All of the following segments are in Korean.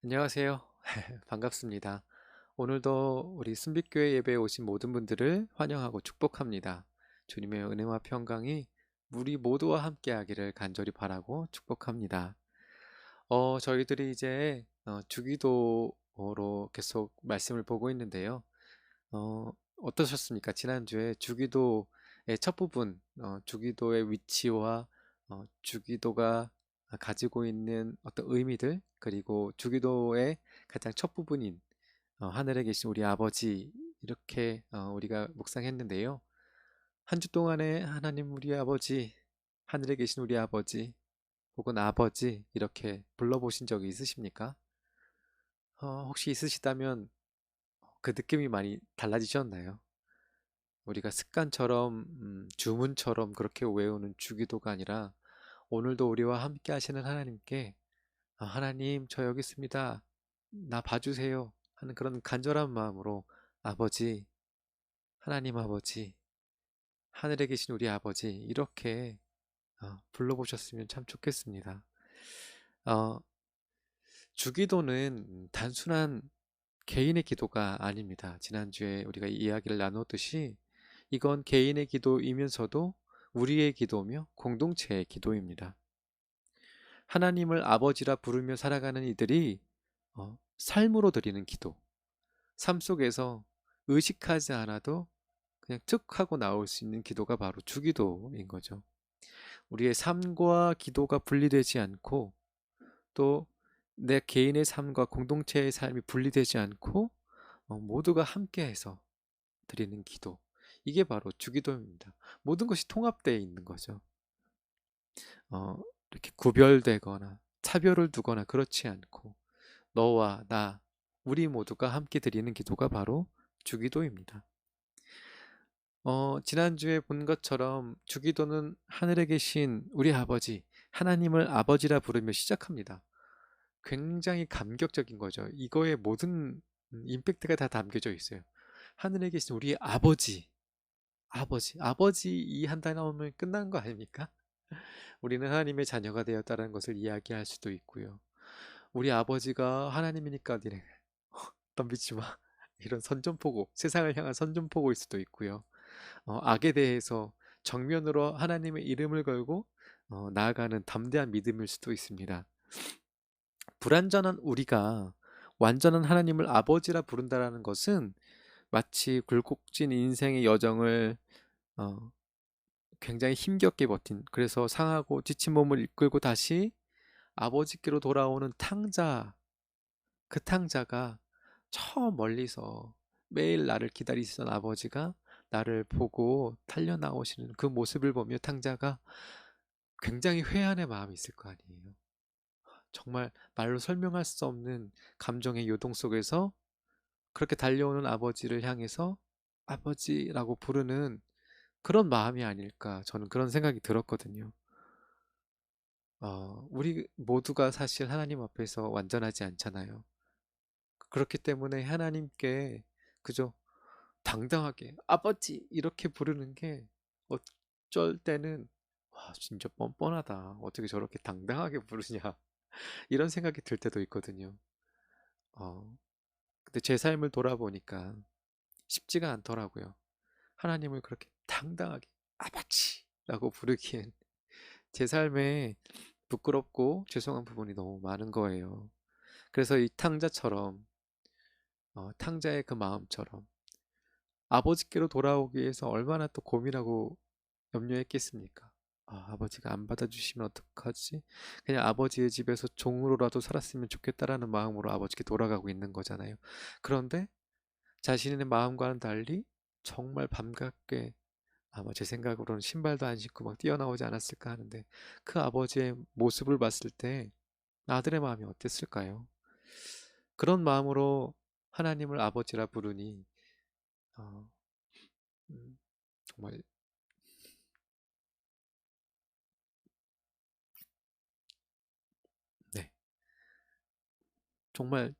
안녕하세요. 반갑습니다. 오늘도 우리 순빛교회 예배에 오신 모든 분들을 환영하고 축복합니다. 주님의 은혜와 평강이 우리 모두와 함께하기를 간절히 바라고 축복합니다. 저희들이 이제 주기도로 계속 말씀을 보고 있는데요. 어떠셨습니까? 지난주에 주기도의 첫 부분, 주기도의 위치와 주기도가 가지고 있는 어떤 의미들, 그리고 주기도의 가장 첫 부분인 하늘에 계신 우리 아버지, 이렇게 우리가 묵상했는데요. 한 주 동안에 하나님 우리 아버지, 하늘에 계신 우리 아버지, 혹은 아버지 이렇게 불러보신 적이 있으십니까? 혹시 있으시다면 그 느낌이 많이 달라지셨나요? 우리가 습관처럼 주문처럼 그렇게 외우는 주기도가 아니라 오늘도 우리와 함께 하시는 하나님께 하나님 저 여기 있습니다. 나 봐주세요 하는 그런 간절한 마음으로 아버지, 하나님 아버지, 하늘에 계신 우리 아버지 이렇게 불러보셨으면 참 좋겠습니다. 어, 주기도는 단순한 개인의 기도가 아닙니다. 지난주에 우리가 이야기를 나눴듯이 이건 개인의 기도이면서도 우리의 기도며 공동체의 기도입니다. 하나님을 아버지라 부르며 살아가는 이들이 삶으로 드리는 기도, 삶 속에서 의식하지 않아도 그냥 툭 하고 나올 수 있는 기도가 바로 주기도인 거죠. 우리의 삶과 기도가 분리되지 않고 또 내 개인의 삶과 공동체의 삶이 분리되지 않고 모두가 함께해서 드리는 기도. 이게 바로 주기도입니다. 모든 것이 통합되어 있는 거죠. 어, 이렇게 구별되거나 차별을 두거나 그렇지 않고 너와 나, 우리 모두가 함께 드리는 기도가 바로 주기도입니다. 지난주에 본 것처럼 주기도는 하늘에 계신 우리 아버지, 하나님을 아버지라 부르며 시작합니다. 굉장히 감격적인 거죠. 이거에 모든 임팩트가 다 담겨져 있어요. 하늘에 계신 우리 아버지, 아버지 이 한 단어 나오면 끝난 거 아닙니까? 우리는 하나님의 자녀가 되었다는 것을 이야기할 수도 있고요. 우리 아버지가 하나님이니까 니네 덤비지 마. 이런 선전포고, 세상을 향한 선전포고일 수도 있고요. 악에 대해서 정면으로 하나님의 이름을 걸고 나아가는 담대한 믿음일 수도 있습니다. 불완전한 우리가 완전한 하나님을 아버지라 부른다라는 것은 마치 굴곡진 인생의 여정을 어, 굉장히 힘겹게 버틴, 그래서 상하고 지친 몸을 이끌고 다시 아버지께로 돌아오는 탕자, 그 탕자가 저 멀리서 매일 나를 기다리시던 아버지가 나를 보고 달려나오시는 그 모습을 보며 탕자가 굉장히 회한의 마음이 있을 거 아니에요. 정말 말로 설명할 수 없는 감정의 요동 속에서 그렇게 달려오는 아버지를 향해서 아버지라고 부르는 그런 마음이 아닐까, 저는 그런 생각이 들었거든요. 우리 모두가 사실 하나님 앞에서 완전하지 않잖아요. 그렇기 때문에 하나님께 그저 당당하게 아버지 이렇게 부르는 게 어쩔 때는 와 진짜 뻔뻔하다, 어떻게 저렇게 당당하게 부르냐 이런 생각이 들 때도 있거든요. 어, 근데 제 삶을 돌아보니까 쉽지가 않더라고요. 하나님을 그렇게 당당하게 아버지라고 부르기엔 제 삶에 부끄럽고 죄송한 부분이 너무 많은 거예요. 그래서 이 탕자처럼 탕자의 그 마음처럼 아버지께로 돌아오기 위해서 얼마나 또 고민하고 염려했겠습니까? 아버지가 안 받아주시면 어떡하지? 그냥 아버지의 집에서 종으로라도 살았으면 좋겠다라는 마음으로 아버지께 돌아가고 있는 거잖아요. 그런데 자신의 마음과는 달리 정말 밤늦게, 아마 제 생각으로는 신발도 안 신고 막 뛰어나오지 않았을까 하는데 그 아버지의 모습을 봤을 때 아들의 마음이 어땠을까요? 그런 마음으로 하나님을 아버지라 부르니 어, 정말, 네, 정말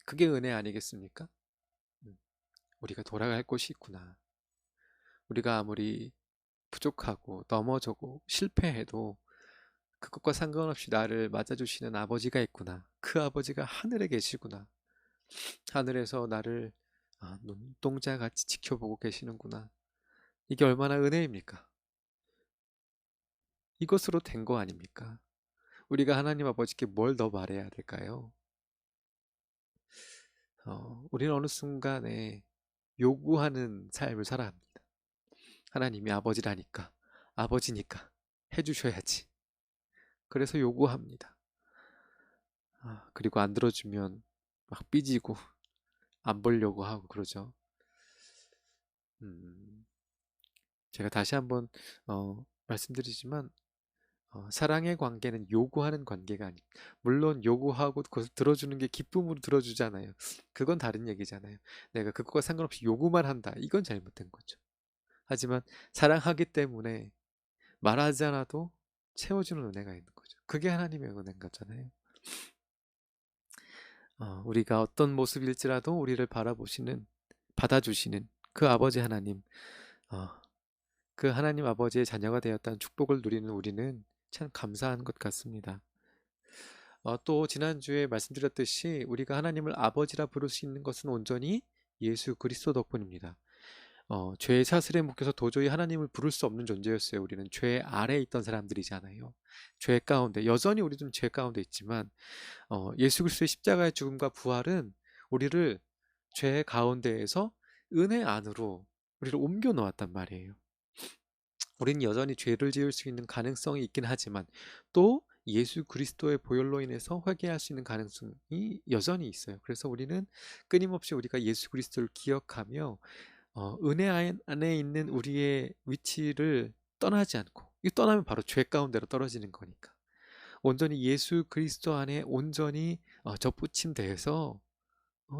그게 은혜 아니겠습니까? 음, 우리가 돌아갈 곳이 있구나. 우리가 아무리 부족하고 넘어져고 실패해도 그것과 상관없이 나를 맞아주시는 아버지가 있구나. 그 아버지가 하늘에 계시구나. 하늘에서 나를 눈동자같이 지켜보고 계시는구나. 이게 얼마나 은혜입니까? 이것으로 된 거 아닙니까? 우리가 하나님 아버지께 뭘 더 말해야 될까요? 우리는 어느 순간에 요구하는 삶을 살아갑니다. 하나님이 아버지라니까, 아버지니까 해주셔야지. 그래서 요구합니다. 그리고 안 들어주면 막 삐지고 안 보려고 하고 그러죠. 음, 제가 다시 한번 말씀드리지만 사랑의 관계는 요구하는 관계가 아니. 물론 요구하고 그것을 들어주는 게 기쁨으로 들어주잖아요. 그건 다른 얘기잖아요. 내가 그것과 상관없이 요구만 한다. 이건 잘못된 거죠. 하지만 사랑하기 때문에 말하지 않아도 채워주는 은혜가 있는 거죠. 그게 하나님의 은혜인 거잖아요. 우리가 어떤 모습일지라도 우리를 바라보시는, 받아주시는 그 아버지 하나님, 어, 그 하나님 아버지의 자녀가 되었다는 축복을 누리는 우리는 참 감사한 것 같습니다. 또 지난주에 말씀드렸듯이 우리가 하나님을 아버지라 부를 수 있는 것은 온전히 예수 그리스도 덕분입니다. 죄의 사슬에 묶여서 도저히 하나님을 부를 수 없는 존재였어요. 우리는 죄 아래에 있던 사람들이잖아요. 죄 가운데, 여전히 우리도 죄 가운데 있지만 예수 그리스도의 십자가의 죽음과 부활은 우리를 죄 가운데에서 은혜 안으로 우리를 옮겨 놓았단 말이에요. 우리는 여전히 죄를 지을 수 있는 가능성이 있긴 하지만 또 예수 그리스도의 보혈로 인해서 회개할 수 있는 가능성이 여전히 있어요. 그래서 우리는 끊임없이 우리가 예수 그리스도를 기억하며 은혜 안에 있는 우리의 위치를 떠나지 않고, 이 떠나면 바로 죄 가운데로 떨어지는 거니까 온전히 예수 그리스도 안에 온전히 접붙임돼서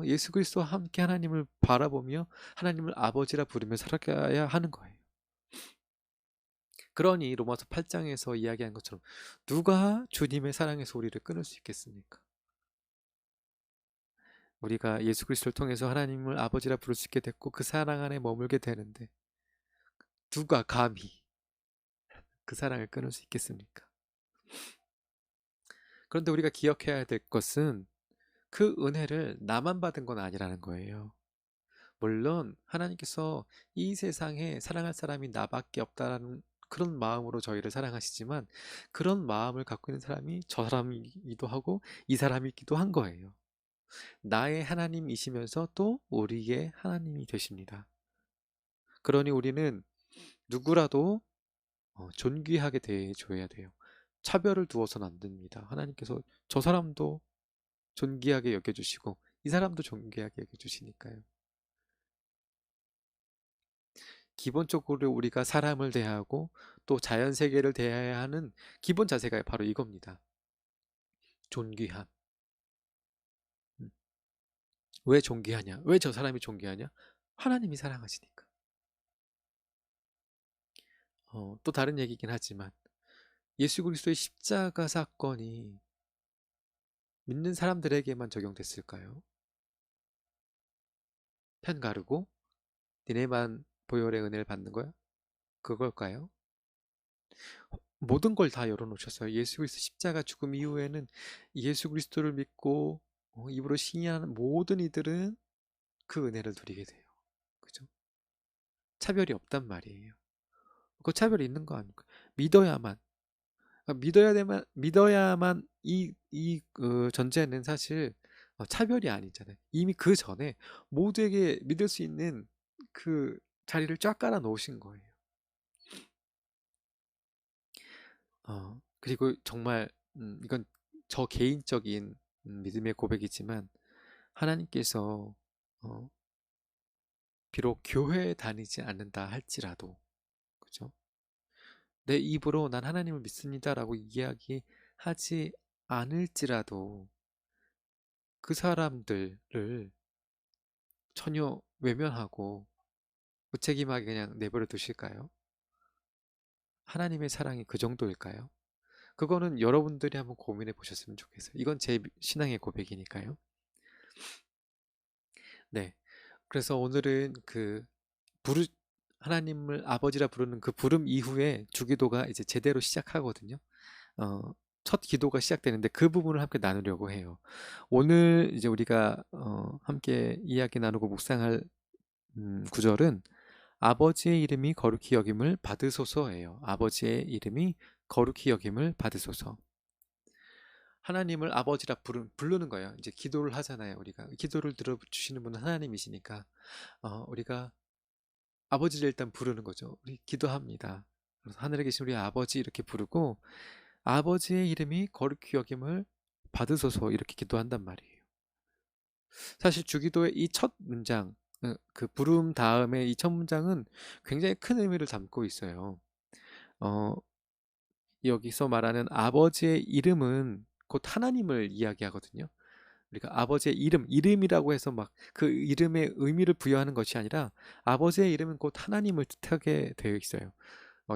예수 그리스도와 함께 하나님을 바라보며 하나님을 아버지라 부르며 살아가야 하는 거예요. 그러니 로마서 8장에서 이야기한 것처럼 누가 주님의 사랑에서 우리를 끊을 수 있겠습니까? 우리가 예수 그리스도를 통해서 하나님을 아버지라 부를 수 있게 됐고 그 사랑 안에 머물게 되는데 누가 감히 그 사랑을 끊을 수 있겠습니까? 그런데 우리가 기억해야 될 것은 그 은혜를 나만 받은 건 아니라는 거예요. 물론 하나님께서 이 세상에 사랑할 사람이 나밖에 없다라는 그런 마음으로 저희를 사랑하시지만 그런 마음을 갖고 있는 사람이 저 사람이기도 하고 이 사람이기도 한 거예요. 나의 하나님이시면서 또 우리의 하나님이 되십니다. 그러니 우리는 누구라도 존귀하게 대해줘야 돼요. 차별을 두어서는 안 됩니다. 하나님께서 저 사람도 존귀하게 여겨주시고 이 사람도 존귀하게 여겨주시니까요. 기본적으로 우리가 사람을 대하고 또 자연 세계를 대해야 하는 기본 자세가 바로 이겁니다. 존귀함. 음. 왜 존귀하냐? 왜 저 사람이 존귀하냐? 하나님이 사랑하시니까. 또 다른 얘기긴 하지만 예수 그리스도의 십자가 사건이 믿는 사람들에게만 적용됐을까요? 편 가르고 니네만 보혈의 은혜를 받는 거야? 그걸까요? 모든 걸 다 열어놓으셨어요. 예수 그리스도 십자가 죽음 이후에는 예수 그리스도를 믿고 입으로 시인하는 모든 이들은 그 은혜를 누리게 돼요. 그죠? 차별이 없단 말이에요. 그 차별이 있는 거 아닙니까? 믿어야만. 믿어야만 이 전제는 사실 차별이 아니잖아요. 이미 그 전에 모두에게 믿을 수 있는 그 자리를 쫙 깔아 놓으신 거예요. 그리고 정말 이건 저 개인적인 믿음의 고백이지만 하나님께서 어, 비록 교회에 다니지 않는다 할지라도 그죠? 내 입으로 난 하나님을 믿습니다라고 이야기하지 않을지라도 그 사람들을 전혀 외면하고 무책임하게 그냥 내버려 두실까요? 하나님의 사랑이 그 정도일까요? 그거는 여러분들이 한번 고민해 보셨으면 좋겠어요. 이건 제 신앙의 고백이니까요. 네. 그래서 오늘은 부르 하나님을 아버지라 부르는 그 부름 이후에 주기도가 이제 제대로 시작하거든요. 어, 첫 기도가 시작되는데 그 부분을 함께 나누려고 해요. 오늘 이제 우리가 함께 이야기 나누고 묵상할 구절은 아버지의 이름이 거룩히 여김을 받으소서예요. 아버지의 이름이 거룩히 여김을 받으소서. 하나님을 아버지라 부르는 거예요. 이제 기도를 하잖아요. 우리가 기도를 들어주시는 분은 하나님이시니까 우리가 아버지를 일단 부르는 거죠. 우리 기도합니다. 그래서 하늘에 계신 우리 아버지 이렇게 부르고 아버지의 이름이 거룩히 여김을 받으소서 이렇게 기도한단 말이에요. 사실 주기도의 이 첫 문장, 그 부름 다음에 이 첫 문장은 굉장히 큰 의미를 담고 있어요. 어, 여기서 말하는 아버지의 이름은 곧 하나님을 이야기하거든요. 우리가 아버지의 이름이라고 해서 막 그 이름에 의미를 부여하는 것이 아니라 아버지의 이름은 곧 하나님을 뜻하게 되어 있어요.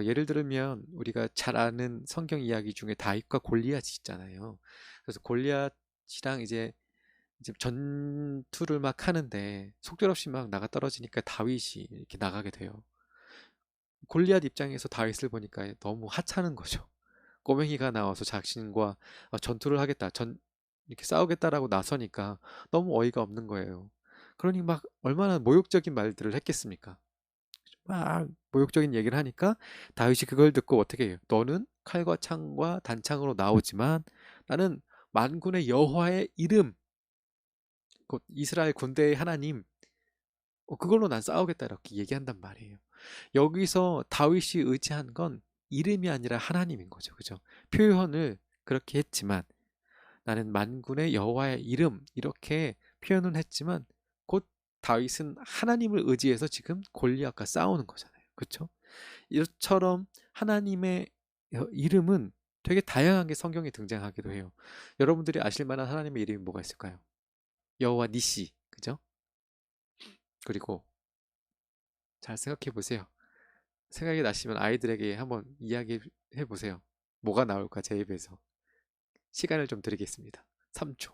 예를 들면 우리가 잘 아는 성경 이야기 중에 다윗과 골리앗이 있잖아요. 그래서 골리앗이랑 이제 전투를 막 하는데 속절없이 막 나가 떨어지니까 다윗이 이렇게 나가게 돼요. 골리앗 입장에서 다윗을 보니까 너무 하찮은 거죠. 꼬맹이가 나와서 자신과 전투를 하겠다, 이렇게 싸우겠다라고 나서니까 너무 어이가 없는 거예요. 그러니 막 얼마나 모욕적인 말들을 했겠습니까? 막 모욕적인 얘기를 하니까 다윗이 그걸 듣고 어떻게 해요? 너는 칼과 창과 단창으로 나오지만 나는 만군의 여호와의 이름, 곧 이스라엘 군대의 하나님, 그걸로 난 싸우겠다 이렇게 얘기한단 말이에요. 여기서 다윗이 의지한 건 이름이 아니라 하나님인 거죠. 그죠? 표현을 그렇게 했지만 나는 만군의 여호와의 이름 이렇게 표현은 했지만 곧 다윗은 하나님을 의지해서 지금 골리앗과 싸우는 거잖아요. 그렇죠? 이처럼 하나님의 이름은 되게 다양하게 성경에 등장하기도 해요. 여러분들이 아실 만한 하나님의 이름이 뭐가 있을까요? 여호와 니시, 그죠? 그리고 잘 생각해 보세요. 생각이 나시면 아이들에게 한번 이야기해 보세요. 뭐가 나올까 제 입에서. 시간을 좀 드리겠습니다. 3초.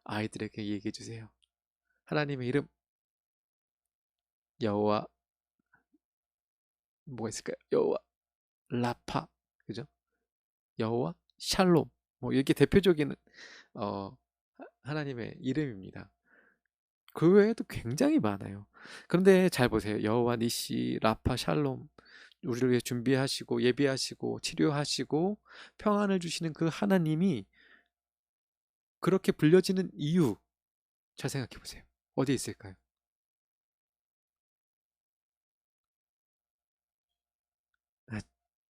아이들에게 얘기해 주세요. 하나님의 이름 여호와 뭐가 있을까요? 여호와 라파, 그죠? 여호와 샬롬, 뭐 이렇게 대표적인 어, 하나님의 이름입니다. 그 외에도 굉장히 많아요. 그런데 잘 보세요. 여호와 니시, 라파, 샬롬, 우리를 위해 준비하시고 예비하시고 치료하시고 평안을 주시는 그 하나님이 그렇게 불려지는 이유 잘 생각해 보세요. 어디에 있을까요? 아,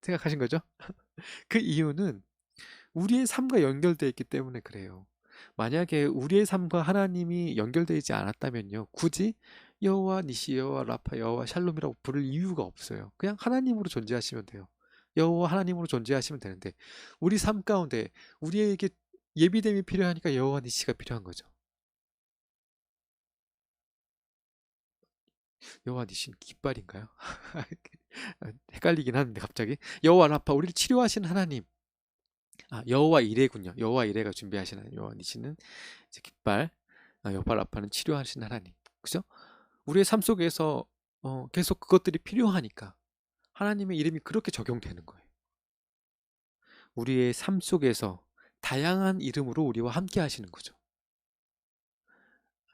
생각하신 거죠? 그 이유는 우리의 삶과 연결되어 있기 때문에 그래요. 만약에 우리의 삶과 하나님이 연결되어 있지 않았다면요. 굳이 여호와 니시, 여호와 라파, 여호와 샬롬이라고 부를 이유가 없어요. 그냥 하나님으로 존재하시면 돼요. 여호와 하나님으로 존재하시면 되는데 우리 삶 가운데 우리에게 예비됨이 필요하니까 여호와 니시가 필요한 거죠. 여호와 니시는 깃발인가요? 헷갈리긴 하는데 갑자기 여호와 라파 우리를 치료하시는 하나님. 여호와 이레군요. 여호와 이레가 준비하신 하나님. 여호와 니시는 이제 깃발, 여호와 라파는 치료하시는 하나님. 그죠? 우리의 삶 속에서 계속 그것들이 필요하니까 하나님의 이름이 그렇게 적용되는 거예요. 우리의 삶 속에서 다양한 이름으로 우리와 함께 하시는 거죠.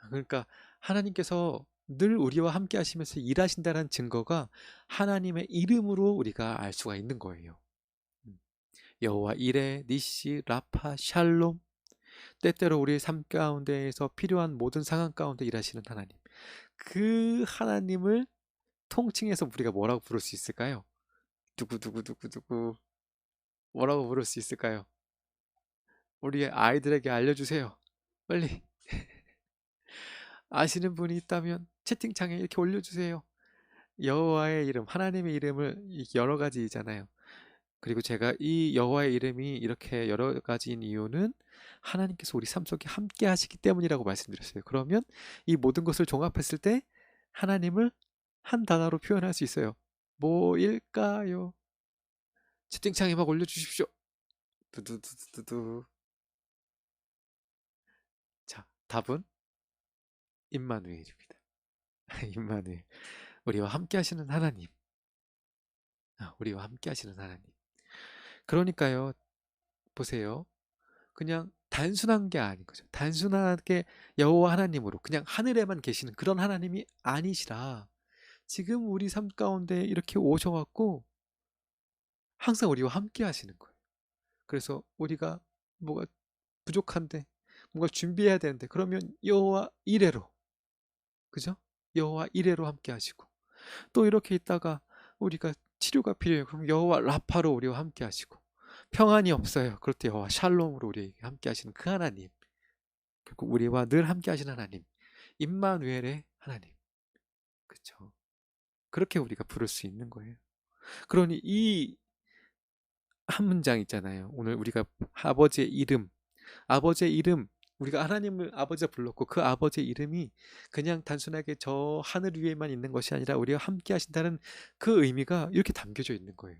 그러니까 하나님께서 늘 우리와 함께 하시면서 일하신다는 증거가 하나님의 이름으로 우리가 알 수가 있는 거예요. 음. 여호와 이레, 니시, 라파, 샬롬, 때때로 우리의 삶 가운데에서 필요한 모든 상황 가운데 일하시는 하나님. 그 하나님을 통칭해서 우리가 뭐라고 부를 수 있을까요? 두구두구두구두구. 뭐라고 부를 수 있을까요? 우리 아이들에게 알려주세요. 빨리. 아시는 분이 있다면 채팅창에 이렇게 올려주세요. 여호와의 이름, 하나님의 이름을 여러 가지잖아요. 그리고 제가 이 여호와의 이름이 이렇게 여러 가지인 이유는 하나님께서 우리 삶 속에 함께 하시기 때문이라고 말씀드렸어요. 그러면 이 모든 것을 종합했을 때 하나님을 한 단어로 표현할 수 있어요. 뭐일까요? 채팅창에 막 올려주십시오. 두두두두두. 자, 답은 임마누엘입니다. 임마누엘. 우리와 함께 하시는 하나님. 우리와 함께 하시는 하나님. 그러니까요. 보세요. 그냥 단순한 게 아닌 거죠. 단순하게 여호와 하나님으로 그냥 하늘에만 계시는 그런 하나님이 아니시라 지금 우리 삶 가운데 이렇게 오셔갖고 항상 우리와 함께 하시는 거예요. 그래서 우리가 뭐가 부족한데 뭔가 준비해야 되는데 그러면 여호와 이레로 그죠? 여호와 이레로 함께 하시고 또 이렇게 있다가 우리가 치료가 필요해요. 그럼 여호와 라파로 우리와 함께 하시고 평안이 없어요. 그럴 때 여호와 샬롬으로 우리에게 함께 하시는 그 하나님 결국 우리와 늘 함께 하시는 하나님 임마누엘의 하나님 그쵸? 그렇게 우리가 부를 수 있는 거예요. 그러니 이 한 문장 있잖아요. 오늘 우리가 아버지의 이름 우리가 하나님을 아버지라 불렀고 그 아버지의 이름이 그냥 단순하게 저 하늘 위에만 있는 것이 아니라 우리와 함께 하신다는 그 의미가 이렇게 담겨져 있는 거예요.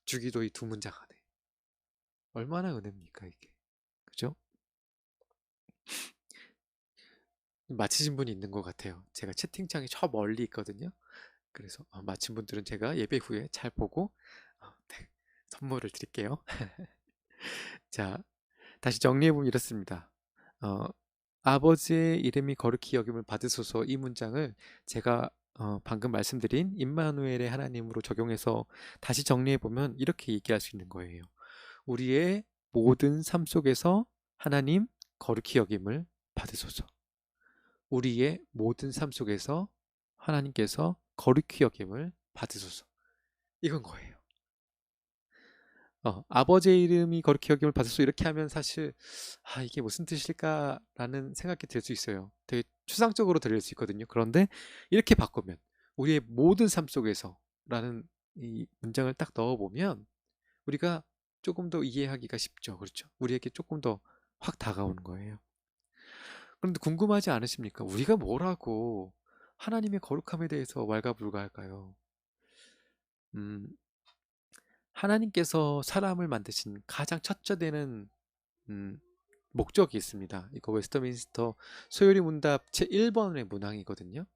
주기도 이 두 문장 안에. 얼마나 은혜입니까 이게. 그죠? 마치신 분이 있는 것 같아요. 제가 채팅창이 저 멀리 있거든요. 그래서 마친 분들은 제가 예배 후에 잘 보고 네, 선물을 드릴게요. 자, 다시 정리해보면 이렇습니다. 어, 아버지의 이름이 거룩히 여김을 받으소서 이 문장을 제가 방금 말씀드린 임마누엘의 하나님으로 적용해서 다시 정리해보면 이렇게 얘기할 수 있는 거예요. 우리의 모든 삶 속에서 하나님 거룩히 여김을 받으소서. 우리의 모든 삶 속에서 하나님께서 거룩히 여김을 받으소서. 이건 거예요. 아버지의 이름이 거룩히 여김을 받으소서 이렇게 하면 사실 이게 무슨 뜻일까라는 생각이 들 수 있어요. 되게 추상적으로 들릴 수 있거든요. 그런데 이렇게 바꾸면 우리의 모든 삶 속에서라는 이 문장을 딱 넣어보면 우리가 조금 더 이해하기가 쉽죠. 그렇죠? 우리에게 조금 더 확 다가오는 거예요. 그런데 궁금하지 않으십니까? 우리가 뭐라고 하나님의 거룩함에 대해서 왈가불가할까요? 음, 하나님께서 사람을 만드신 가장 첫째 되는 음, 목적이 있습니다. 이거 웨스터민스터 소요리 문답 제1번의 문항이거든요.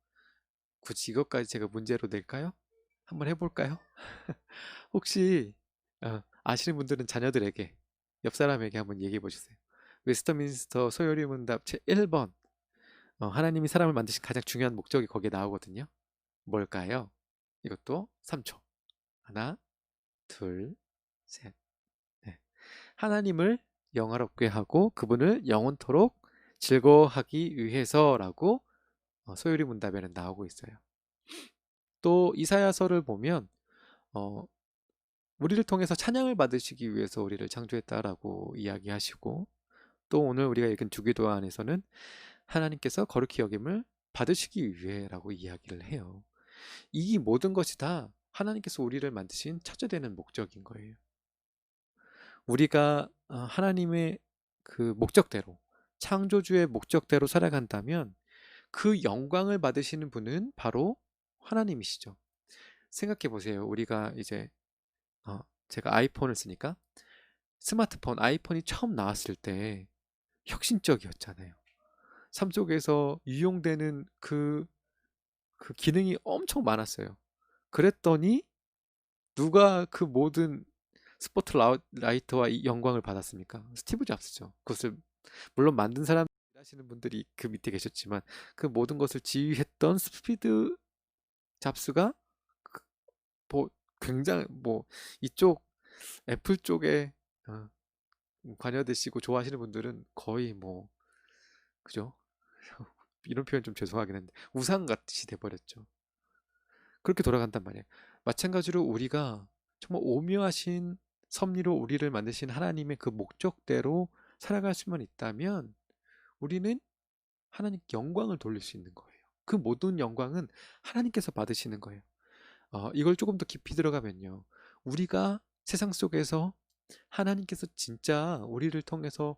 굳이 이것까지 제가 문제로 낼까요? 한번 해볼까요? 혹시 아시는 분들은 자녀들에게 옆 사람에게 한번 얘기해 보셨어요. 웨스터민스터 소요리 문답 제1번 하나님이 사람을 만드신 가장 중요한 목적이 거기에 나오거든요. 뭘까요? 이것도 3초. 하나, 둘, 셋. 네. 하나님을 영화롭게 하고 그분을 영원토록 즐거워하기 위해서라고 소요리 문답에는 나오고 있어요. 또 이사야서를 보면 어, 우리를 통해서 찬양을 받으시기 위해서 우리를 창조했다라고 이야기하시고 또 오늘 우리가 읽은 주기도 안에서는 하나님께서 거룩히 여김을 받으시기 위해라고 이야기를 해요. 이 모든 것이 다 하나님께서 우리를 만드신 첫째 되는 목적인 거예요. 우리가 하나님의 그 목적대로 창조주의 목적대로 살아간다면 그 영광을 받으시는 분은 바로 하나님이시죠. 생각해 보세요. 우리가 이제 제가 아이폰을 쓰니까 스마트폰 아이폰이 처음 나왔을 때 혁신적이었잖아요. 삶 속에서 유용되는 그 기능이 엄청 많았어요. 그랬더니 누가 그 모든 스포트라이트와 이 영광을 받았습니까? 스티브 잡스죠. 그것을 물론 만든 사람 하시는 분들이 그 밑에 계셨지만 그 모든 것을 지휘했던 스피드 잡스가 그 뭐 굉장히 뭐 이쪽 애플 쪽에 어, 관여되시고 좋아하시는 분들은 거의 뭐 그죠? 이런 표현 좀 죄송하긴 한데 우상같이 돼버렸죠. 그렇게 돌아간단 말이에요. 마찬가지로 우리가 정말 오묘하신 섭리로 우리를 만드신 하나님의 그 목적대로 살아갈 수만 있다면 우리는 하나님께 영광을 돌릴 수 있는 거예요. 그 모든 영광은 하나님께서 받으시는 거예요. 이걸 조금 더 깊이 들어가면요. 우리가 세상 속에서 하나님께서 진짜 우리를 통해서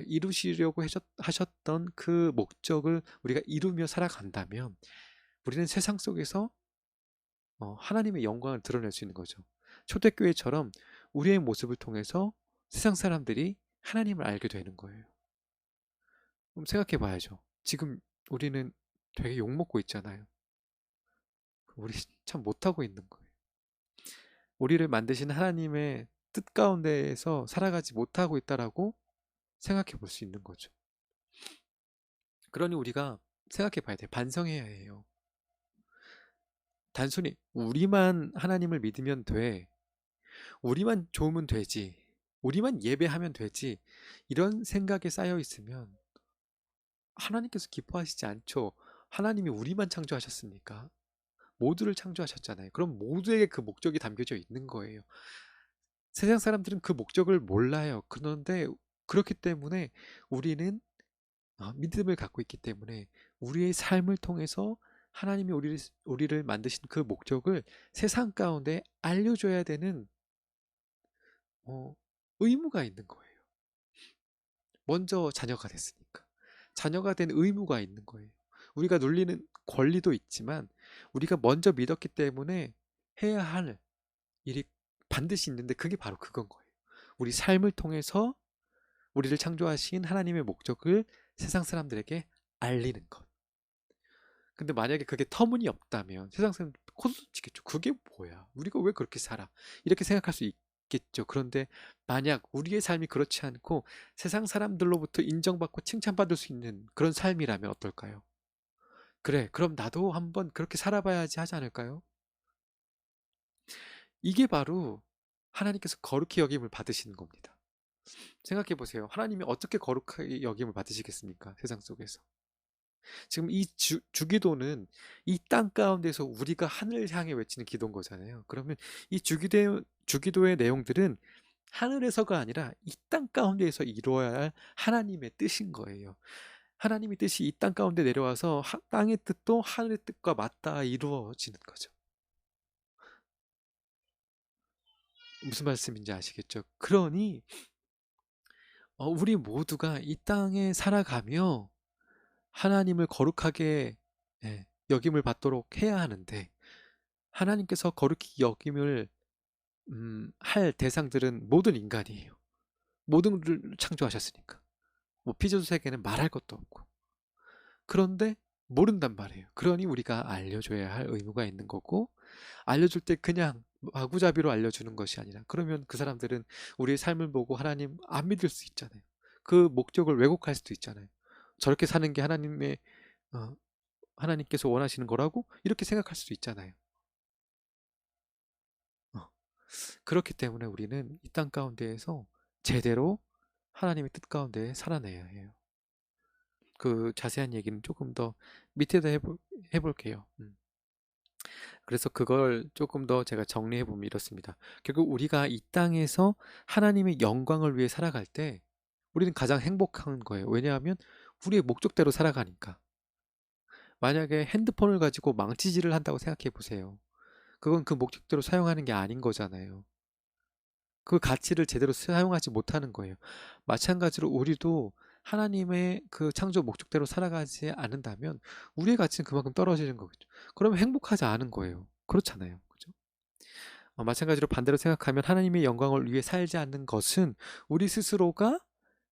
이루시려고 하셨던 그 목적을 우리가 이루며 살아간다면 우리는 세상 속에서 하나님의 영광을 드러낼 수 있는 거죠. 초대교회처럼 우리의 모습을 통해서 세상 사람들이 하나님을 알게 되는 거예요. 그럼 생각해 봐야죠. 지금 우리는 되게 욕먹고 있잖아요. 우리 참 못하고 있는 거예요. 우리를 만드신 하나님의 뜻 가운데에서 살아가지 못하고 있다라고 생각해 볼 수 있는 거죠. 그러니 우리가 생각해 봐야 돼. 반성해야 해요. 단순히 우리만 하나님을 믿으면 돼. 우리만 좋으면 되지. 우리만 예배하면 되지. 이런 생각에 쌓여 있으면 하나님께서 기뻐하시지 않죠. 하나님이 우리만 창조하셨습니까? 모두를 창조하셨잖아요. 그럼 모두에게 그 목적이 담겨져 있는 거예요. 세상 사람들은 그 목적을 몰라요. 그런데 그렇기 때문에 우리는 믿음을 갖고 있기 때문에 우리의 삶을 통해서 하나님이 우리를 만드신 그 목적을 세상 가운데 알려줘야 되는 어, 의무가 있는 거예요. 먼저 자녀가 됐으니까. 자녀가 된 의무가 있는 거예요. 우리가 누리는 권리도 있지만 우리가 먼저 믿었기 때문에 해야 할 일이 반드시 있는데 그게 바로 그건 거예요. 우리 삶을 통해서 우리를 창조하신 하나님의 목적을 세상 사람들에게 알리는 것. 근데 만약에 그게 터무니없다면 세상 사람들 코스치겠죠. 그게 뭐야? 우리가 왜 그렇게 살아? 이렇게 생각할 수 있겠죠. 그런데 만약 우리의 삶이 그렇지 않고 세상 사람들로부터 인정받고 칭찬받을 수 있는 그런 삶이라면 어떨까요? 그래, 그럼 나도 한번 그렇게 살아봐야지 하지 않을까요? 이게 바로 하나님께서 거룩히 여김을 받으시는 겁니다. 생각해 보세요. 하나님이 어떻게 거룩하게 여김을 받으시겠습니까? 세상 속에서. 지금 이 주기도는 이 땅 가운데서 우리가 하늘을 향해 외치는 기도인 거잖아요. 그러면 이 주기도의 내용들은 하늘에서가 아니라 이 땅 가운데에서 이루어야 할 하나님의 뜻인 거예요. 하나님의 뜻이 이 땅 가운데 내려와서 땅의 뜻도 하늘의 뜻과 맞닿아 이루어지는 거죠. 무슨 말씀인지 아시겠죠? 그러니 우리 모두가 이 땅에 살아가며 하나님을 거룩하게 여김을 받도록 해야 하는데 하나님께서 거룩히 여김을 할 대상들은 모든 인간이에요. 모든 를 창조하셨으니까. 뭐 피조세계는 말할 것도 없고. 그런데 모른단 말이에요. 그러니 우리가 알려줘야 할 의무가 있는 거고 알려줄 때 그냥 마구잡이로 알려주는 것이 아니라 그러면 그 사람들은 우리의 삶을 보고 하나님 안 믿을 수 있잖아요. 그 목적을 왜곡할 수도 있잖아요. 저렇게 사는 게 어, 하나님께서 원하시는 거라고 이렇게 생각할 수도 있잖아요. 어, 그렇기 때문에 우리는 이 땅 가운데에서 제대로 하나님의 뜻 가운데 살아내야 해요. 그 자세한 얘기는 조금 더 밑에다 해볼게요. 그래서 그걸 조금 더 제가 정리해보면 이렇습니다. 결국 우리가 이 땅에서 하나님의 영광을 위해 살아갈 때 우리는 가장 행복한 거예요. 왜냐하면 우리의 목적대로 살아가니까. 만약에 핸드폰을 가지고 망치질을 한다고 생각해 보세요. 그건 그 목적대로 사용하는 게 아닌 거잖아요. 그 가치를 제대로 사용하지 못하는 거예요. 마찬가지로 우리도 하나님의 그 창조 목적대로 살아가지 않는다면 우리의 가치는 그만큼 떨어지는 거겠죠. 그러면 행복하지 않은 거예요. 그렇잖아요. 그죠? 마찬가지로 반대로 생각하면 하나님의 영광을 위해 살지 않는 것은 우리 스스로가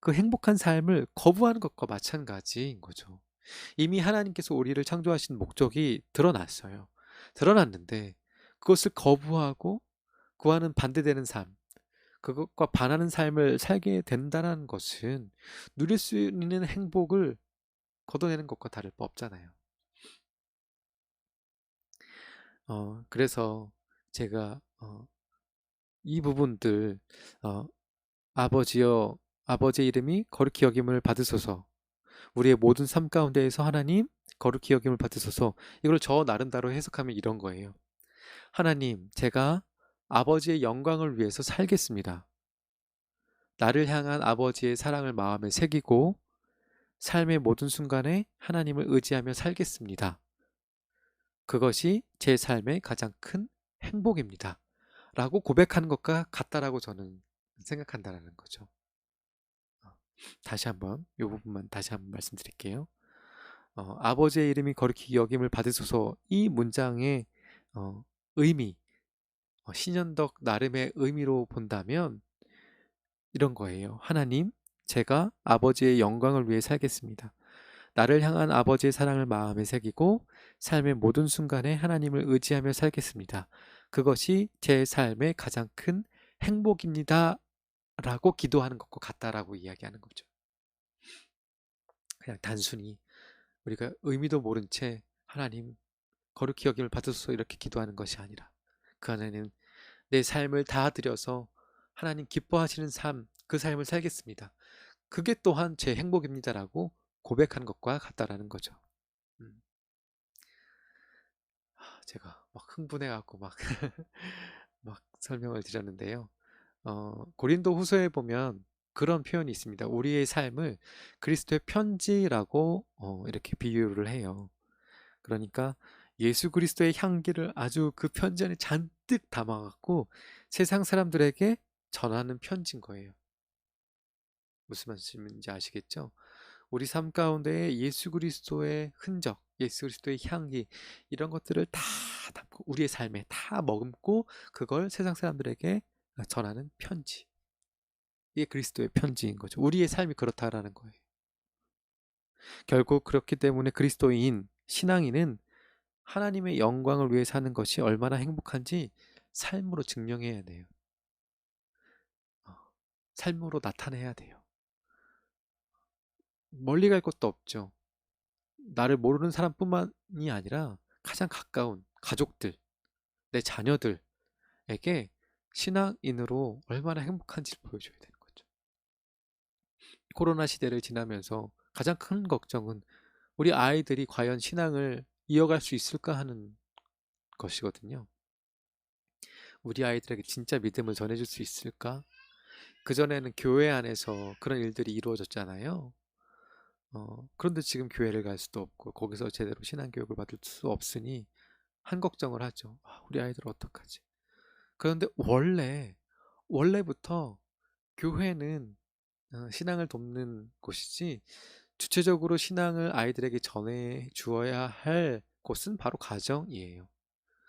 그 행복한 삶을 거부하는 것과 마찬가지인 거죠. 이미 하나님께서 우리를 창조하신 목적이 드러났어요. 드러났는데 그것을 거부하고 그와는 반대되는 삶, 그것과 반하는 삶을 살게 된다는 것은 누릴 수 있는 행복을 걷어내는 것과 다를 바 없잖아요. 그래서 제가 이 부분들 아버지여 아버지의 이름이 거룩히 여김을 받으소서 우리의 모든 삶 가운데에서 하나님 거룩히 여김을 받으소서 이걸 저 나름대로 해석하면 이런 거예요. 하나님 제가 아버지의 영광을 위해서 살겠습니다. 나를 향한 아버지의 사랑을 마음에 새기고 삶의 모든 순간에 하나님을 의지하며 살겠습니다. 그것이 제 삶의 가장 큰 행복입니다. 라고 고백하는 것과 같다라고 저는 생각한다는 거죠. 다시 한번 이 부분만 다시 한번 말씀드릴게요. 아버지의 이름이 거룩히 여김을 받으소서 이 문장의 의미, 신현덕 나름의 의미로 본다면 이런 거예요. 하나님, 제가 아버지의 영광을 위해 살겠습니다. 나를 향한 아버지의 사랑을 마음에 새기고 삶의 모든 순간에 하나님을 의지하며 살겠습니다. 그것이 제 삶의 가장 큰 행복입니다 라고 기도하는 것과 같다라고 이야기하는 거죠. 그냥 단순히 우리가 의미도 모른 채 하나님 거룩히 여김을 받으소서 이렇게 기도하는 것이 아니라 그 안에는 내 삶을 다 드려서 하나님 기뻐하시는 삶, 그 삶을 살겠습니다. 그게 또한 제 행복입니다라고 고백하는 것과 같다라는 거죠. 음, 제가 막 흥분해갖고 막, 막 설명을 드렸는데요. 고린도 후서에 보면 그런 표현이 있습니다. 우리의 삶을 그리스도의 편지라고 이렇게 비유를 해요. 그러니까 예수 그리스도의 향기를 아주 그 편지 안에 잔뜩 담아갖고 세상 사람들에게 전하는 편지인 거예요. 무슨 말씀인지 아시겠죠? 우리 삶 가운데 예수 그리스도의 흔적, 예수 그리스도의 향기 이런 것들을 다 담고 우리의 삶에 다 머금고 그걸 세상 사람들에게 전하는 편지. 이게 그리스도의 편지인 거죠. 우리의 삶이 그렇다라는 거예요. 결국 그렇기 때문에 그리스도인, 신앙인은 하나님의 영광을 위해 사는 것이 얼마나 행복한지 삶으로 증명해야 돼요. 어, 삶으로 나타내야 돼요. 멀리 갈 것도 없죠. 나를 모르는 사람뿐만이 아니라 가장 가까운 가족들, 내 자녀들에게 신앙인으로 얼마나 행복한지를 보여줘야 되는 거죠. 코로나 시대를 지나면서 가장 큰 걱정은 우리 아이들이 과연 신앙을 이어갈 수 있을까 하는 것이거든요. 우리 아이들에게 진짜 믿음을 전해줄 수 있을까? 그전에는 교회 안에서 그런 일들이 이루어졌잖아요. 그런데 지금 교회를 갈 수도 없고 거기서 제대로 신앙교육을 받을 수 없으니 한 걱정을 하죠. 우리 아이들 어떡하지? 그런데 원래부터 교회는 신앙을 돕는 곳이지 주체적으로 신앙을 아이들에게 전해 주어야 할 곳은 바로 가정이에요.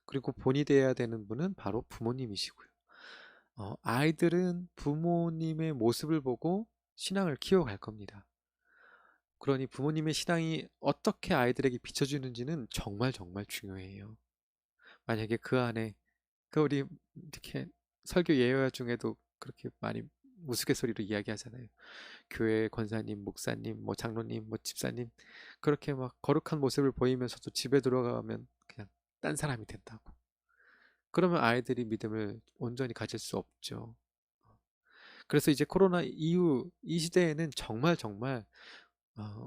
그리고 본이 되어야 되는 분은 바로 부모님이시고요. 아이들은 부모님의 모습을 보고 신앙을 키워갈 겁니다. 그러니 부모님의 신앙이 어떻게 아이들에게 비춰주는지는 정말 정말 중요해요. 만약에 그 안에 우리 이렇게 설교 예화 중에도 그렇게 많이 우스갯소리로 이야기하잖아요. 교회 권사님, 목사님, 뭐 장로님, 뭐 집사님 그렇게 막 거룩한 모습을 보이면서도 집에 들어가면 그냥 딴 사람이 된다고. 그러면 아이들이 믿음을 온전히 가질 수 없죠. 그래서 이제 코로나 이후 이 시대에는 정말 정말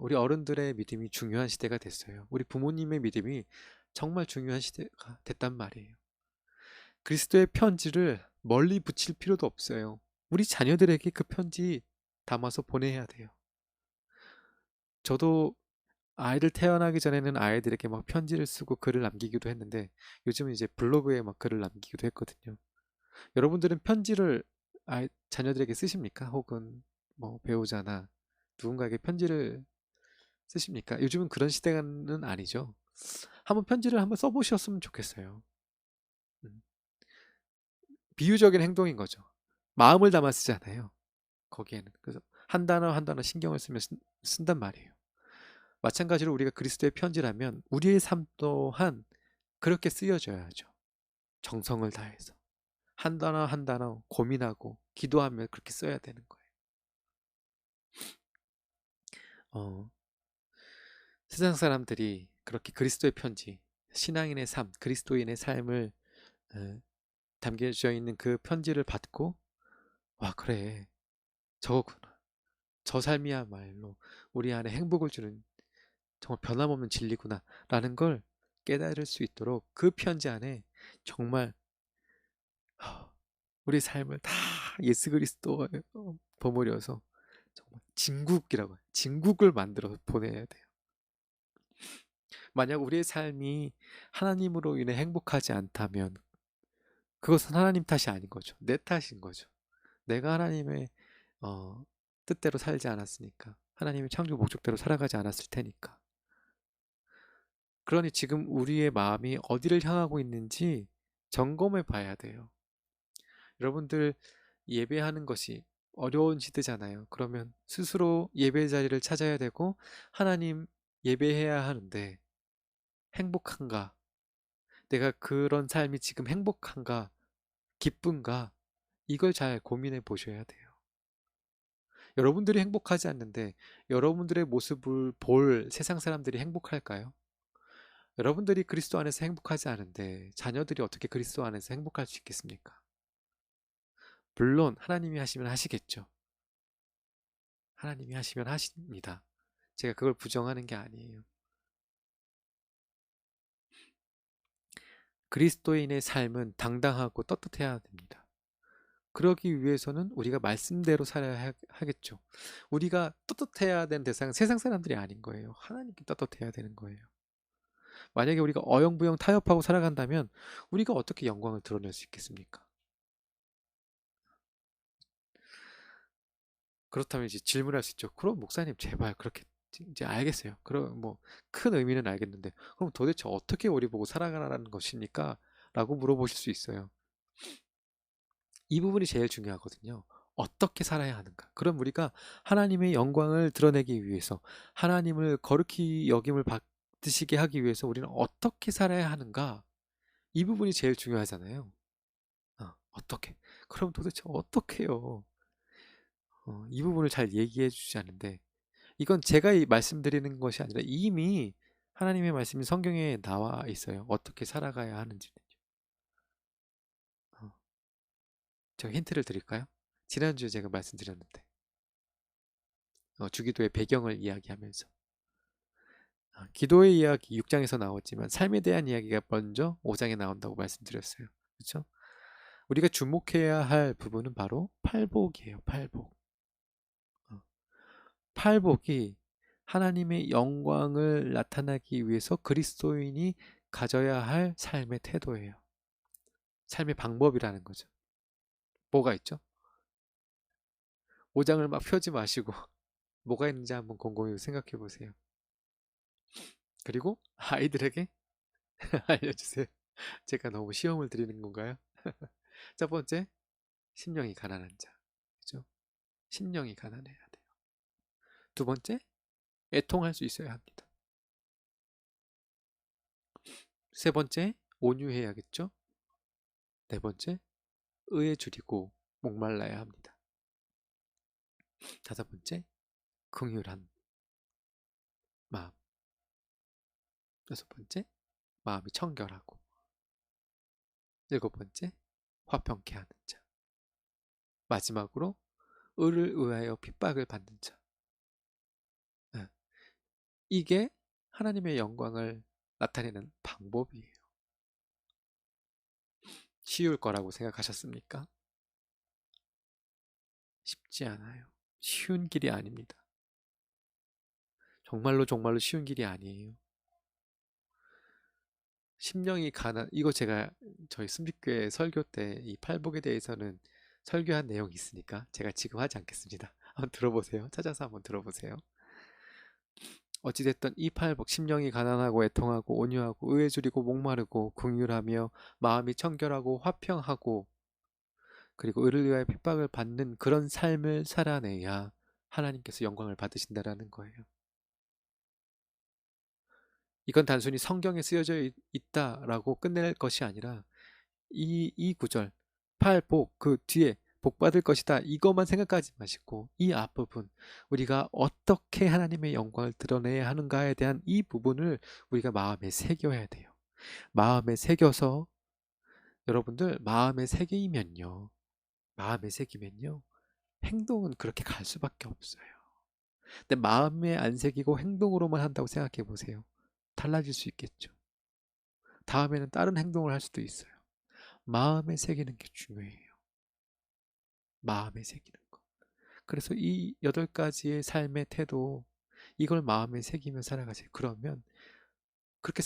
우리 어른들의 믿음이 중요한 시대가 됐어요. 우리 부모님의 믿음이 정말 중요한 시대가 됐단 말이에요. 그리스도의 편지를 멀리 붙일 필요도 없어요. 우리 자녀들에게 그 편지 담아서 보내야 돼요. 저도 아이들 태어나기 전에는 아이들에게 막 편지를 쓰고 글을 남기기도 했는데 요즘은 이제 블로그에 막 글을 남기기도 했거든요. 여러분들은 편지를 자녀들에게 쓰십니까? 혹은 뭐 배우자나 누군가에게 편지를 쓰십니까? 요즘은 그런 시대는 아니죠. 한번 편지를 한번 써보셨으면 좋겠어요. 음, 비유적인 행동인 거죠. 마음을 담아 쓰잖아요. 거기에는. 그래서 한 단어 한 단어 신경을 쓰면 쓴단 말이에요. 마찬가지로 우리가 그리스도의 편지라면 우리의 삶 또한 그렇게 쓰여져야죠. 정성을 다해서. 한 단어 한 단어 고민하고 기도하며 그렇게 써야 되는 거예요. 어, 세상 사람들이 그렇게 그리스도의 편지, 신앙인의 삶, 그리스도인의 삶을 어, 담겨져 있는 그 편지를 받고 와 그래 저거구나. 저 삶이야말로 우리 안에 행복을 주는 정말 변함없는 진리구나 라는 걸 깨달을 수 있도록 그 편지 안에 정말 우리 삶을 다 예수 그리스도에 버무려서 정말 진국이라고 해요. 진국을 만들어 보내야 돼요. 만약 우리의 삶이 하나님으로 인해 행복하지 않다면 그것은 하나님 탓이 아닌 거죠. 내 탓인 거죠. 내가 하나님의 어, 뜻대로 살지 않았으니까. 하나님의 창조 목적대로 살아가지 않았을 테니까. 그러니 지금 우리의 마음이 어디를 향하고 있는지 점검해 봐야 돼요. 여러분들 예배하는 것이 어려운 시대잖아요. 그러면 스스로 예배 자리를 찾아야 되고 하나님 예배해야 하는데 행복한가? 내가 그런 삶이 지금 행복한가? 기쁜가? 이걸 잘 고민해 보셔야 돼요. 여러분들이 행복하지 않는데 여러분들의 모습을 볼 세상 사람들이 행복할까요? 여러분들이 그리스도 안에서 행복하지 않은데 자녀들이 어떻게 그리스도 안에서 행복할 수 있겠습니까? 물론 하나님이 하시면 하시겠죠. 하나님이 하시면 하십니다. 제가 그걸 부정하는 게 아니에요. 그리스도인의 삶은 당당하고 떳떳해야 됩니다. 그러기 위해서는 우리가 말씀대로 살아야 하겠죠. 우리가 떳떳해야 되는 대상은 세상 사람들이 아닌 거예요. 하나님께 떳떳해야 되는 거예요. 만약에 우리가 어영부영 타협하고 살아간다면 우리가 어떻게 영광을 드러낼 수 있겠습니까? 그렇다면 이제 질문할 수 있죠. 그럼 목사님 제발 그렇게 이제 알겠어요. 그럼 뭐 큰 의미는 알겠는데 그럼 도대체 어떻게 우리 보고 살아가라는 것입니까? 라고 물어보실 수 있어요. 이 부분이 제일 중요하거든요. 어떻게 살아야 하는가? 그럼 우리가 하나님의 영광을 드러내기 위해서 하나님을 거룩히 여김을 받으시게 하기 위해서 우리는 어떻게 살아야 하는가? 이 부분이 제일 중요하잖아요. 어떻게? 그럼 도대체 어떻게요? 이 부분을 잘 얘기해 주지 않는데 이건 제가 말씀드리는 것이 아니라 이미 하나님의 말씀이 성경에 나와 있어요. 어떻게 살아가야 하는지는요. 어, 제가 힌트를 드릴까요? 지난주에 제가 말씀드렸는데 주기도의 배경을 이야기하면서 기도의 이야기 6장에서 나왔지만 삶에 대한 이야기가 먼저 5장에 나온다고 말씀드렸어요. 그렇죠? 우리가 주목해야 할 부분은 바로 팔복이에요. 팔복. 팔복이 하나님의 영광을 나타나기 위해서 그리스도인이 가져야 할 삶의 태도예요. 삶의 방법이라는 거죠. 뭐가 있죠? 5장을 막 펴지 마시고 뭐가 있는지 한번 곰곰이 생각해 보세요. 그리고 아이들에게 알려주세요. 제가 너무 시험을 드리는 건가요? 첫 번째, 심령이 가난한 자. 그죠? 심령이 가난해야 돼요. 두 번째, 애통할 수 있어야 합니다. 세 번째, 온유해야겠죠? 네 번째, 의에 줄이고 목말라야 합니다. 다섯 번째, 긍휼한 마음. 여섯 번째, 마음이 청결하고. 일곱 번째, 화평케 하는 자. 마지막으로, 의를 의하여 핍박을 받는 자. 네. 이게 하나님의 영광을 나타내는 방법이에요. 쉬울 거라고 생각하셨습니까? 쉽지 않아요. 쉬운 길이 아닙니다. 정말로 정말로 쉬운 길이 아니에요. 심령이 이거 제가 저희 순빛교회 설교 때 이 팔복에 대해서는 설교한 내용이 있으니까 제가 지금 하지 않겠습니다. 한번 들어보세요. 찾아서 한번 들어보세요. 어찌됐든 이 팔복, 심령이 가난하고 애통하고 온유하고 의에 줄이고 목마르고 긍휼하며 마음이 청결하고 화평하고 그리고 의를 위하여 핍박을 받는 그런 삶을 살아내야 하나님께서 영광을 받으신다라는 거예요. 이건 단순히 성경에 쓰여져 있다라고 끝낼 것이 아니라 이 구절, 팔복, 그 뒤에 복 받을 것이다. 이것만 생각하지 마시고 이 앞부분, 우리가 어떻게 하나님의 영광을 드러내야 하는가에 대한 이 부분을 우리가 마음에 새겨야 돼요. 마음에 새겨서 여러분들 마음에 새기면요. 행동은 그렇게 갈 수밖에 없어요. 근데 마음에 안 새기고 행동으로만 한다고 생각해 보세요. 달라질 수 있겠죠. 다음에는 다른 행동을 할 수도 있어요. 마음에 새기는 게 중요해요. 마음에 새기는 거. 그래서 이 8가지의 삶의 태도, 이걸 마음에 새기며 살아가세요. 그러면 그렇게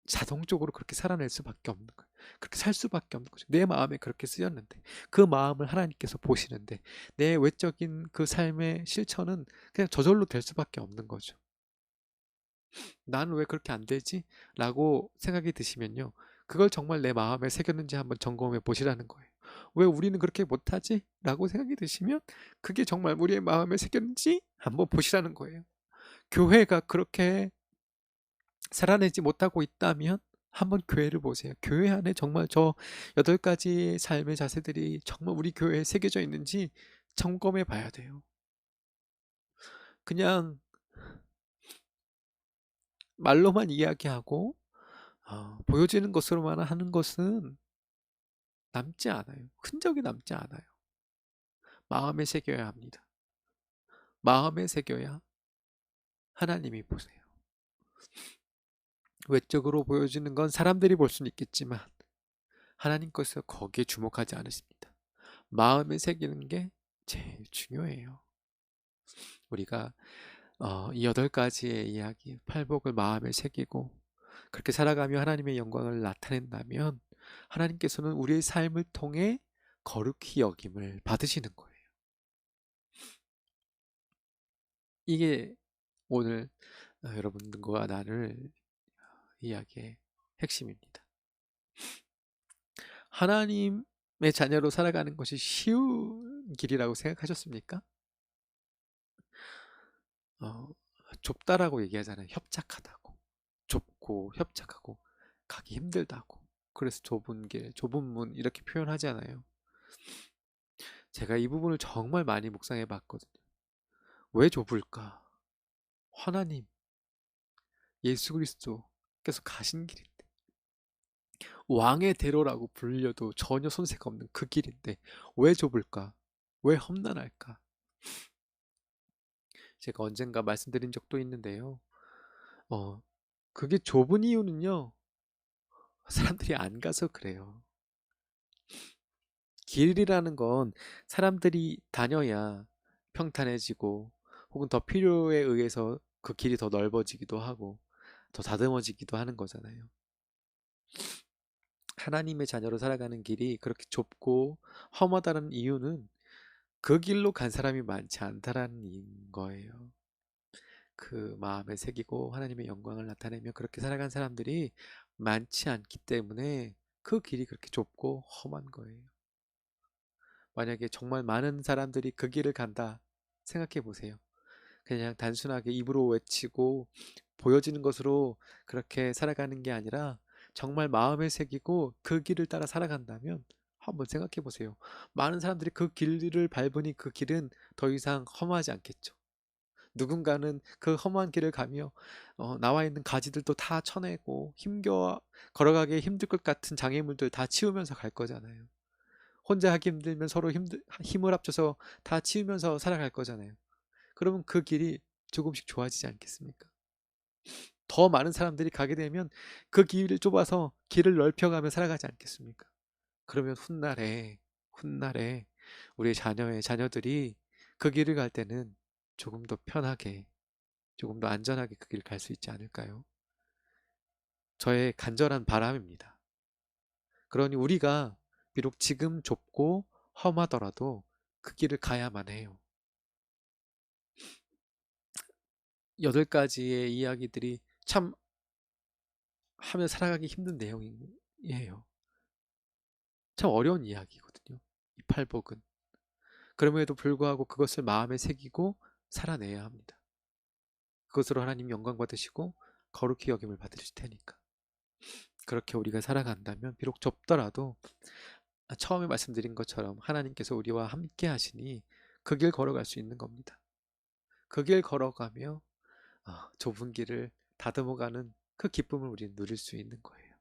자동적으로 그렇게 살아낼 수밖에 없는 거예요. 그렇게 살 수밖에 없는 거죠. 내 마음에 그렇게 쓰였는데, 그 마음을 하나님께서 보시는데, 내 외적인 그 삶의 실천은 그냥 저절로 될 수밖에 없는 거죠. 나는 왜 그렇게 안 되지? 라고 생각이 드시면요. 그걸 정말 내 마음에 새겼는지 한번 점검해 보시라는 거예요. 왜 우리는 그렇게 못하지? 라고 생각이 드시면 그게 정말 우리의 마음에 새겼는지 한번 보시라는 거예요. 교회가 그렇게 살아내지 못하고 있다면 한번 교회를 보세요. 교회 안에 정말 저 8가지의 삶의 자세들이 정말 우리 교회에 새겨져 있는지 점검해 봐야 돼요. 그냥 말로만 이야기하고 보여지는 것으로만 하는 것은 남지 않아요. 흔적이 남지 않아요. 마음에 새겨야 합니다. 마음에 새겨야 하나님이 보세요. 외적으로 보여지는 건 사람들이 볼 수는 있겠지만 하나님께서 거기에 주목하지 않으십니다. 마음에 새기는 게 제일 중요해요. 우리가 이 8가지의 이야기, 팔복을 마음에 새기고 그렇게 살아가며 하나님의 영광을 나타낸다면 하나님께서는 우리의 삶을 통해 거룩히 여김을 받으시는 거예요. 이게 오늘 여러분들과 나눌 이야기의 핵심입니다. 하나님의 자녀로 살아가는 것이 쉬운 길이라고 생각하셨습니까? 좁다라고 얘기하잖아요. 협착하다고. 좁고 협착하고 가기 힘들다고. 그래서 좁은 길, 좁은 문 이렇게 표현하잖아요. 제가 이 부분을 정말 많이 묵상해 봤거든요. 왜 좁을까? 하나님, 예수 그리스도께서 가신 길인데 왕의 대로라고 불려도 전혀 손색 없는 그 길인데 왜 좁을까? 왜 험난할까? 제가 언젠가 말씀드린 적도 있는데요. 어, 그게 좁은 이유는요. 사람들이 안 가서 그래요. 길이라는 건 사람들이 다녀야 평탄해지고 혹은 더 필요에 의해서 그 길이 더 넓어지기도 하고 더 다듬어지기도 하는 거잖아요. 하나님의 자녀로 살아가는 길이 그렇게 좁고 험하다는 이유는 그 길로 간 사람이 많지 않다라는 거예요. 그 마음에 새기고 하나님의 영광을 나타내며 그렇게 살아간 사람들이 많지 않기 때문에 그 길이 그렇게 좁고 험한 거예요. 만약에 정말 많은 사람들이 그 길을 간다 생각해 보세요. 그냥 단순하게 입으로 외치고 보여지는 것으로 그렇게 살아가는 게 아니라 정말 마음에 새기고 그 길을 따라 살아간다면 한번 생각해 보세요. 많은 사람들이 그 길을 밟으니 그 길은 더 이상 험하지 않겠죠. 누군가는 그 험한 길을 가며 나와 있는 가지들도 다 쳐내고 힘겨워 걸어가기 힘들 것 같은 장애물들 다 치우면서 갈 거잖아요. 혼자 하기 힘들면 서로 힘을 합쳐서 다 치우면서 살아갈 거잖아요. 그러면 그 길이 조금씩 좋아지지 않겠습니까? 더 많은 사람들이 가게 되면 그 길을 좁아서 길을 넓혀가며 살아가지 않겠습니까? 그러면 훗날에 우리 자녀들이 그 길을 갈 때는 조금 더 편하게, 조금 더 안전하게 그 길을 갈 수 있지 않을까요? 저의 간절한 바람입니다. 그러니 우리가 비록 지금 좁고 험하더라도 그 길을 가야만 해요. 8가지의 이야기들이 참 하며 살아가기 힘든 내용이에요. 참 어려운 이야기거든요. 이 팔복은. 그럼에도 불구하고 그것을 마음에 새기고 살아내야 합니다. 그것으로 하나님 영광 받으시고 거룩히 여김을 받으실 테니까. 그렇게 우리가 살아간다면 비록 좁더라도 처음에 말씀드린 것처럼 하나님께서 우리와 함께 하시니 그 길 걸어갈 수 있는 겁니다. 그 길 걸어가며 좁은 길을 다듬어가는 그 기쁨을 우리는 누릴 수 있는 거예요.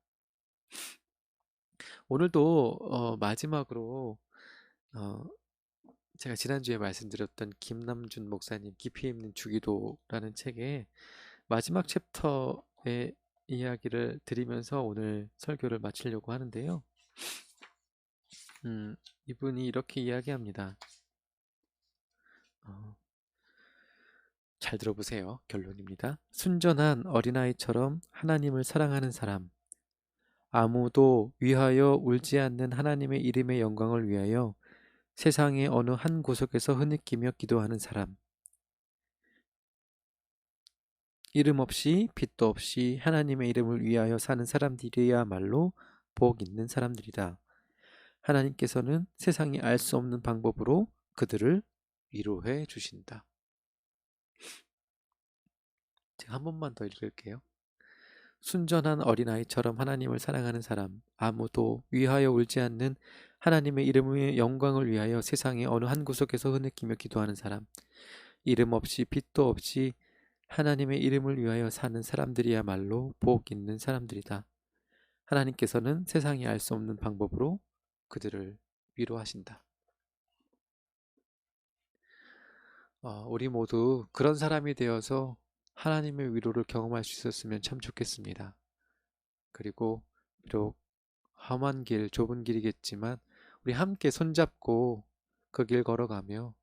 오늘도 마지막으로 어, 제가 지난주에 말씀드렸던 김남준 목사님 깊이 있는 주기도라는 책의 마지막 챕터의 이야기를 드리면서 오늘 설교를 마치려고 하는데요. 이분이 이렇게 이야기합니다. 어, 잘 들어보세요. 결론입니다. 순전한 어린아이처럼 하나님을 사랑하는 사람, 아무도 위하여 울지 않는 하나님의 이름의 영광을 위하여 세상의 어느 한 구석에서 흐느끼며 기도하는 사람, 이름 없이 빛도 없이 하나님의 이름을 위하여 사는 사람들이야말로 복 있는 사람들이다. 하나님께서는 세상이 알 수 없는 방법으로 그들을 위로해 주신다. 제가 한 번만 더 읽을게요. 순전한 어린아이처럼 하나님을 사랑하는 사람, 아무도 위하여 울지 않는 하나님의 이름의 영광을 위하여 세상의 어느 한 구석에서 흐느끼며 기도하는 사람, 이름 없이 빛도 없이 하나님의 이름을 위하여 사는 사람들이야말로 복 있는 사람들이다. 하나님께서는 세상이 알 수 없는 방법으로 그들을 위로하신다. 우리 모두 그런 사람이 되어서 하나님의 위로를 경험할 수 있었으면 참 좋겠습니다. 그리고 비록 험한 길, 좁은 길이겠지만 우리 함께 손잡고 그 길 걸어가며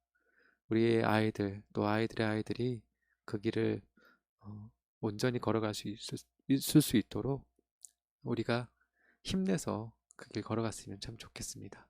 우리의 아이들, 또 아이들의 아이들이 그 길을 온전히 걸어갈 수 있을 수 있도록 우리가 힘내서 그 길 걸어갔으면 참 좋겠습니다.